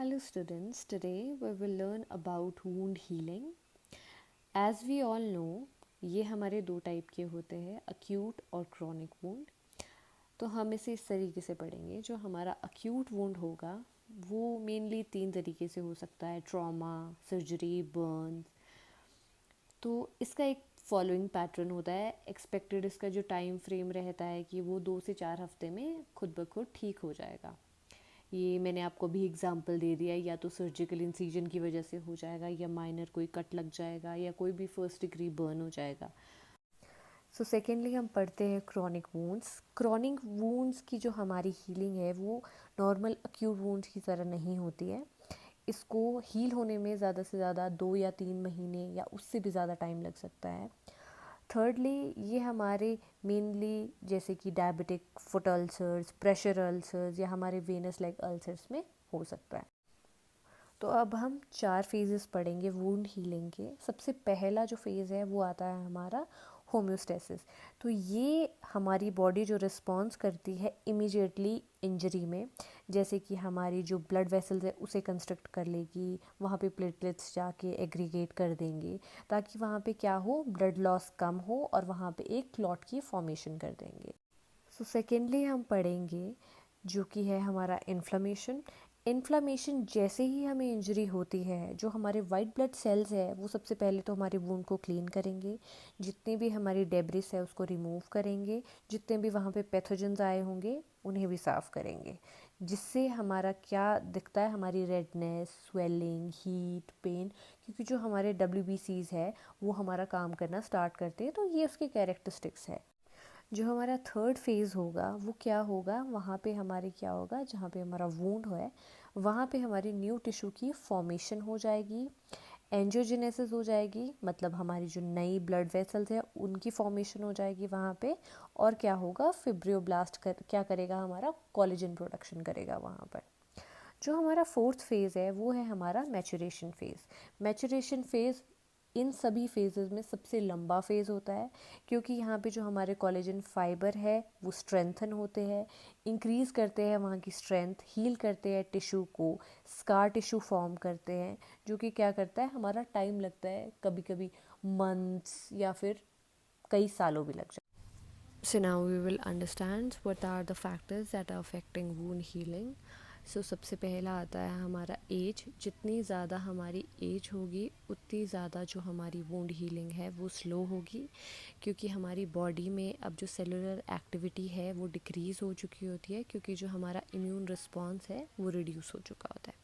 Hello students, today we will learn about wound healing. As we all know, ये हमारे दो type के होते हैं, acute और chronic wound. तो हम इसे इस तरीके से पढ़ेंगे. जो हमारा acute wound होगा वो मेनली 3 तरीके से हो सकता है, ट्रॉमा, सर्जरी, बर्न. तो इसका एक फॉलोइंग पैटर्न होता है. एक्सपेक्टेड इसका जो टाइम फ्रेम रहता है कि वो 2 से 4 हफ्ते में खुद ब खुद ठीक हो जाएगा. ये मैंने आपको भी एग्जांपल दे दिया है, या तो सर्जिकल इंसीजन की वजह से हो जाएगा, या माइनर कोई कट लग जाएगा, या कोई भी फर्स्ट डिग्री बर्न हो जाएगा. सो सेकेंडली हम पढ़ते हैं क्रॉनिक वूंड्स. क्रॉनिक वूंड्स की जो हमारी हीलिंग है वो नॉर्मल एक्यूट वूंड्स की तरह नहीं होती है. इसको हील होने में ज़्यादा से ज़्यादा 2 या 3 महीने या उससे भी ज़्यादा टाइम लग सकता है. थर्डली ये हमारे मेनली जैसे कि diabetic foot ulcers, pressure ulcers या हमारे वेनस लेग अल्सर्स में हो सकता है. तो अब हम 4 फेजेस पढ़ेंगे वुंड हीलिंग के. सबसे पहला जो फेज़ है वो आता है हमारा होम्योस्टेसिस. तो ये हमारी बॉडी जो रिस्पॉन्स करती है इमीडिएटली इंजरी में, जैसे कि हमारी जो ब्लड वेसल्स है उसे कंस्ट्रक्ट कर लेगी, वहाँ पे प्लेटलेट्स जाके एग्रीगेट कर देंगे ताकि वहाँ पे क्या हो, ब्लड लॉस कम हो और वहाँ पे एक क्लॉट की फॉर्मेशन कर देंगे. सो सेकेंडली हम पढ़ेंगे जो कि है हमारा इन्फ्लेमेशन. इन्फ्लेमेशन जैसे ही हमें इंजरी होती है, जो हमारे वाइट ब्लड सेल्स है वो सबसे पहले तो हमारे वुंड को क्लीन करेंगे, जितने भी हमारी डेब्रिस है उसको रिमूव करेंगे, जितने भी वहाँ पे पैथोजेंस आए होंगे उन्हें भी साफ़ करेंगे, जिससे हमारा क्या दिखता है, हमारी रेडनेस, स्वेलिंग, हीट, पेन, क्योंकि जो हमारे WBCs है वो हमारा काम करना स्टार्ट करते हैं. तो ये उसके कैरेक्टरिस्टिक्स है. जो हमारा थर्ड फेज़ होगा वो क्या होगा, वहाँ पे हमारे क्या होगा, जहाँ पे हमारा वूंड है वहाँ पे हमारी न्यू टिश्यू की फॉर्मेशन हो जाएगी, एंजियोजेनेसिस हो जाएगी, मतलब हमारी जो नई ब्लड वेसल्स है उनकी फॉर्मेशन हो जाएगी वहाँ पे. और क्या होगा, फिब्रियोब्लास्ट क्या करेगा, हमारा कोलेजन प्रोडक्शन करेगा वहाँ पर. जो हमारा फोर्थ फेज़ है वो है हमारा मैचुरेशन फेज़. मैचुरेशन फेज़ इन सभी फेजेस में सबसे लंबा फेज़ होता है, क्योंकि यहाँ पे जो हमारे कोलेजन फाइबर है वो स्ट्रेंथन होते हैं, इंक्रीज़ करते हैं वहाँ की स्ट्रेंथ, हील करते हैं टिश्यू को, स्कार टिश्यू फॉर्म करते हैं, जो कि क्या करता है, हमारा टाइम लगता है, कभी कभी मंथ्स या फिर कई सालों भी लग जाए. So now we will understand what are the factors that are affecting wound healing. सो सबसे पहला आता है हमारा एज. जितनी ज़्यादा हमारी एज होगी उतनी ज़्यादा जो हमारी वुंड हीलिंग है वो स्लो होगी, क्योंकि हमारी बॉडी में अब जो सेलुलर एक्टिविटी है वो डिक्रीज़ हो चुकी होती है, क्योंकि जो हमारा इम्यून रिस्पॉन्स है वो रिड्यूस हो चुका होता है.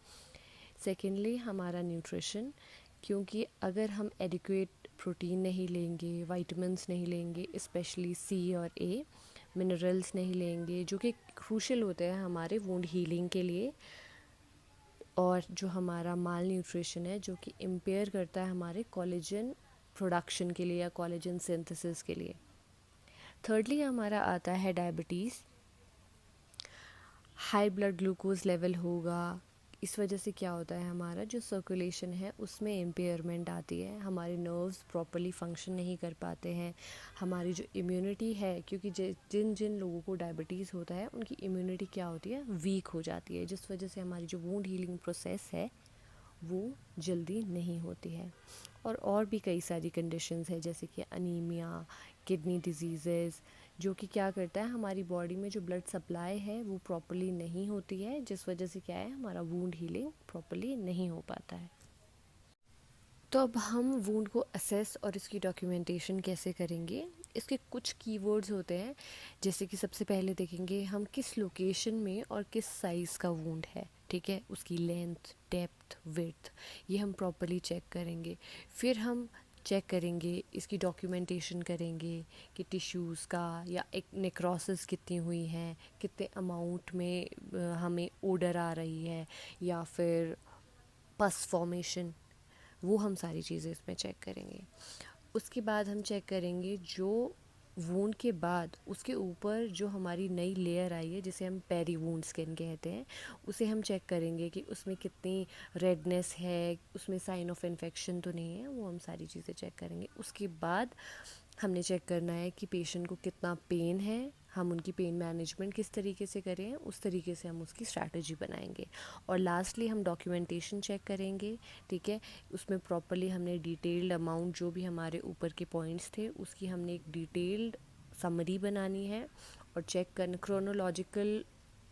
सेकेंडली हमारा न्यूट्रिशन, क्योंकि अगर हम एडिक्वेट प्रोटीन नहीं लेंगे, वाइटमिन्स नहीं लेंगे, स्पेशली C और A, मिनरल्स नहीं लेंगे जो कि क्रूशल होते हैं हमारे वुंड हीलिंग के लिए, और जो हमारा माल न्यूट्रिशन है जो कि इम्पेयर करता है हमारे कोलेजन प्रोडक्शन के लिए या कोलेजन सिंथेसिस के लिए. थर्डली हमारा आता है diabetes. High blood glucose level होगा, इस वजह से क्या होता है, हमारा जो सर्कुलेशन है उसमें इम्पेयरमेंट आती है, हमारे नर्व्स प्रॉपरली फंक्शन नहीं कर पाते हैं, हमारी जो इम्यूनिटी है, क्योंकि जिन जिन लोगों को डायबिटीज़ होता है उनकी इम्यूनिटी क्या होती है, वीक हो जाती है, जिस वजह से हमारी जो वुंड हीलिंग प्रोसेस है वो जल्दी नहीं होती है. और भी कई सारी कंडीशंस है जैसे कि अनीमिया, किडनी डिजीज़ेज़, जो कि क्या करता है, हमारी बॉडी में जो ब्लड सप्लाई है वो प्रॉपरली नहीं होती है, जिस वजह से क्या है, हमारा वुंड हीलिंग प्रॉपरली नहीं हो पाता है. तो अब हम वुंड को असेस और इसकी डॉक्यूमेंटेशन कैसे करेंगे. इसके कुछ कीवर्ड्स होते हैं, जैसे कि सबसे पहले देखेंगे हम किस लोकेशन में और किस साइज़ का वुंड है, ठीक है, उसकी लेंथ, डेप्थ, विड्थ, ये हम प्रॉपरली चेक करेंगे. फिर हम चेक करेंगे, इसकी डॉक्यूमेंटेशन करेंगे कि टिश्यूज़ का या एक नेक्रोसिस कितनी हुई है, कितने अमाउंट में हमें ओडर आ रही है, या फिर पस फॉर्मेशन, वो हम सारी चीज़ें इसमें चेक करेंगे. उसके बाद हम चेक करेंगे जो वूंड के बाद उसके ऊपर जो हमारी नई लेयर आई है, जिसे हम पेरी वूंड स्किन कहते हैं, उसे हम चेक करेंगे कि उसमें कितनी रेडनेस है, उसमें साइन ऑफ इन्फेक्शन तो नहीं है, वो हम सारी चीज़ें चेक करेंगे. उसके बाद हमने चेक करना है कि पेशेंट को कितना पेन है, हम उनकी पेन मैनेजमेंट किस तरीके से करें, उस तरीके से हम उसकी स्ट्रैटेजी बनाएंगे। और लास्टली हम डॉक्यूमेंटेशन चेक करेंगे, ठीक है। उसमें प्रॉपरली हमने डिटेल्ड अमाउंट, जो भी हमारे ऊपर के पॉइंट्स थे, उसकी हमने एक डिटेल्ड समरी बनानी है और चेक करना, क्रोनोलॉजिकल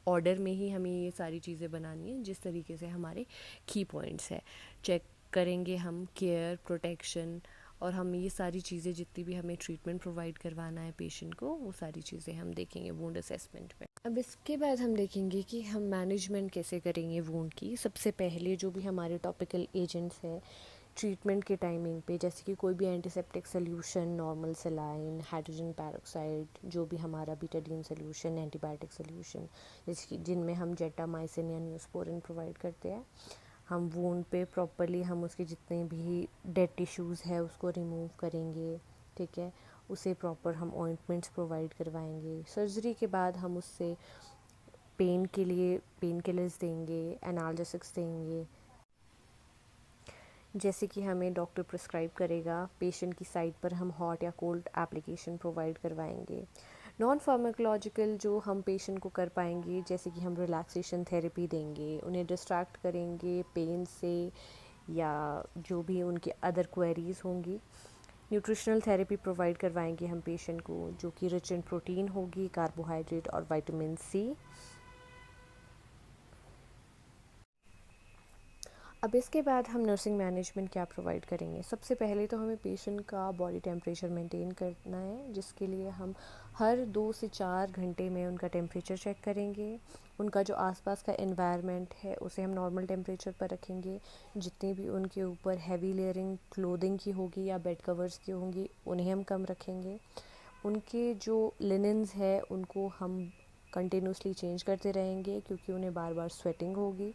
ऑर्डर में ही हमें ये सारी चीज़ें बनानी है जिस तरीके से हमारे की पॉइंट्स है। चेक करेंगे हम केयर, प्रोटेक्शन, और हम ये सारी चीज़ें जितनी भी हमें ट्रीटमेंट प्रोवाइड करवाना है पेशेंट को, वो सारी चीज़ें हम देखेंगे वुंड असेसमेंट में। अब इसके बाद हम देखेंगे कि हम मैनेजमेंट कैसे करेंगे वुंड की। सबसे पहले जो भी हमारे टॉपिकल एजेंट्स हैं ट्रीटमेंट के टाइमिंग पे, जैसे कि कोई भी antiseptic solution, normal saline, hydrogen peroxide, जो भी हमारा बीटाडीन सोल्यूशन, एंटीबायोटिक सोल्यूशन, जैसे कि जिनमें हम जेटामाइसिन या न्यूस्पोरिन प्रोवाइड करते हैं, हम वुंड पे प्रॉपरली हम उसके जितने भी डेड टिश्यूज़ है उसको रिमूव करेंगे, ठीक है। उसे प्रॉपर हम ऑइंटमेंट्स प्रोवाइड करवाएंगे। सर्जरी के बाद हम उससे पेन के लिए पेन किलर्स देंगे, एनाल्जेसिक्स देंगे, जैसे कि हमें डॉक्टर प्रिस्क्राइब करेगा। पेशेंट की साइड पर हम हॉट या कोल्ड एप्लीकेशन प्रोवाइड करवाएंगे। नॉन फार्माकोलॉजिकल जो हम पेशेंट को कर पाएंगे, जैसे कि हम रिलैक्सेशन थेरेपी देंगे, उन्हें डिस्ट्रैक्ट करेंगे पेन से या जो भी उनकी अदर क्वेरीज होंगी। न्यूट्रिशनल थेरेपी प्रोवाइड करवाएंगे हम पेशेंट को, जो कि रिच इन प्रोटीन होगी, कार्बोहाइड्रेट और विटामिन सी। अब इसके बाद हम नर्सिंग मैनेजमेंट क्या प्रोवाइड करेंगे। सबसे पहले तो हमें पेशेंट का बॉडी टेम्परेचर मेंटेन करना है, जिसके लिए हम हर 2 से 4 घंटे में उनका टेम्परेचर चेक करेंगे। उनका जो आसपास का एनवायरनमेंट है उसे हम नॉर्मल टेम्परेचर पर रखेंगे। जितनी भी उनके ऊपर हैवी लेयरिंग क्लोथिंग की होगी या बेड कवर्स की होंगी, उन्हें हम कम रखेंगे। उनके जो लिनन्स है उनको हम कंटिन्यूसली चेंज करते रहेंगे, क्योंकि उन्हें बार बार स्वेटिंग होगी।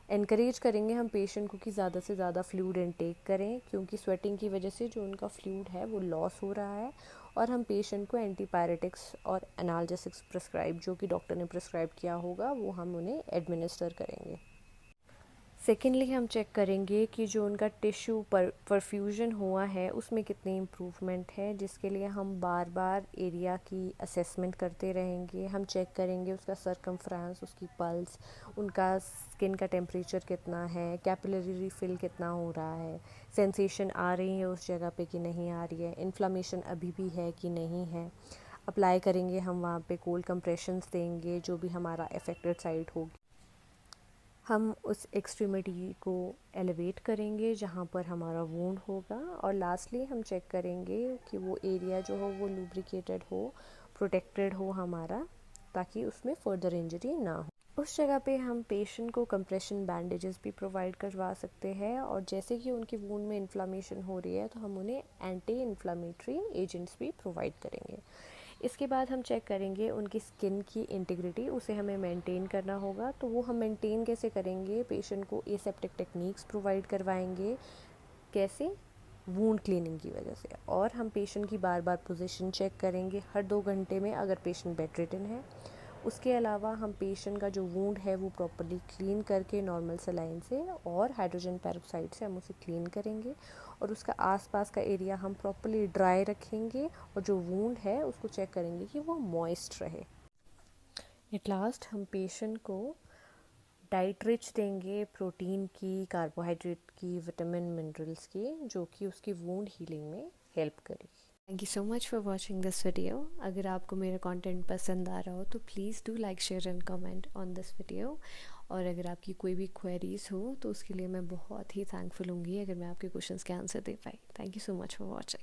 एनकरेज करेंगे हम पेशेंट को कि ज़्यादा से ज़्यादा फ्लूइड इनटेक करें, क्योंकि स्वेटिंग की वजह से जो उनका फ्लूइड है वो लॉस हो रहा है। और हम पेशेंट को एंटीपायरेटिक्स और एनाल्जेसिक्स प्रिस्क्राइब, जो कि डॉक्टर ने प्रिस्क्राइब किया होगा, वो हम उन्हें एडमिनिस्टर करेंगे। सेकेंडली हम चेक करेंगे कि जो उनका टिश्यू परफ्यूजन हुआ है उसमें कितनी इम्प्रूवमेंट है, जिसके लिए हम बार बार एरिया की असेसमेंट करते रहेंगे। हम चेक करेंगे उसका सरकमफ्रेंस, उसकी पल्स, उनका स्किन का टेम्परेचर कितना है, कैपिलरी रिफिल कितना हो रहा है, सेंसेशन आ रही है उस जगह पे कि नहीं आ रही है, इन्फ्लामेशन अभी भी है कि नहीं है। अप्लाई करेंगे हम वहाँ पे कोल्ड कंप्रेशंस देंगे, जो भी हमारा अफेक्टेड साइट होगी। हम उस एक्सट्रीमिटी को एलिवेट करेंगे जहाँ पर हमारा वुंड होगा। और लास्टली हम चेक करेंगे कि वो एरिया जो हो वो लुब्रिकेटेड हो, प्रोटेक्टेड हो हमारा, ताकि उसमें फर्दर इंजरी ना हो। उस जगह पे हम पेशेंट को कंप्रेशन बैंडेजेस भी प्रोवाइड करवा सकते हैं। और जैसे कि उनकी वुंड में इन्फ्लामेशन हो रही है तो हम उन्हें एंटी इन्फ्लामेटरी एजेंट्स भी प्रोवाइड करेंगे। इसके बाद हम चेक करेंगे उनकी स्किन की इंटीग्रिटी, उसे हमें मेंटेन करना होगा। तो वो हम मेंटेन कैसे करेंगे, पेशेंट को एसेप्टिक टेक्निक्स प्रोवाइड करवाएंगे। कैसे? वूंड क्लीनिंग की वजह से। और हम पेशेंट की बार बार पोजीशन चेक करेंगे हर 2 घंटे में, अगर पेशेंट बेड रिडन है। उसके अलावा हम पेशेंट का जो वूंड है वो प्रॉपर्ली क्लीन करके नॉर्मल सलाइन से और हाइड्रोजन पेरोक्साइड से हम उसे क्लीन करेंगे। और उसका आसपास का एरिया हम प्रॉपर्ली ड्राई रखेंगे, और जो वूंड है उसको चेक करेंगे कि वो मॉइस्ट रहे। एट लास्ट हम पेशेंट को डाइट रिच देंगे, प्रोटीन की, कार्बोहाइड्रेट की, विटामिन मिनरल्स की, जो कि उसकी वूंड हीलिंग में हेल्प करेगी। Thank you so much for watching this video. अगर आपको मेरा कंटेंट पसंद आ रहा हो तो please do like, share and comment on this video. और अगर आपकी कोई भी क्वेरीज हो तो उसके लिए मैं बहुत ही थैंकफुल होंगी अगर मैं आपके क्वेश्चंस के answer they pi. Thank you so much for watching.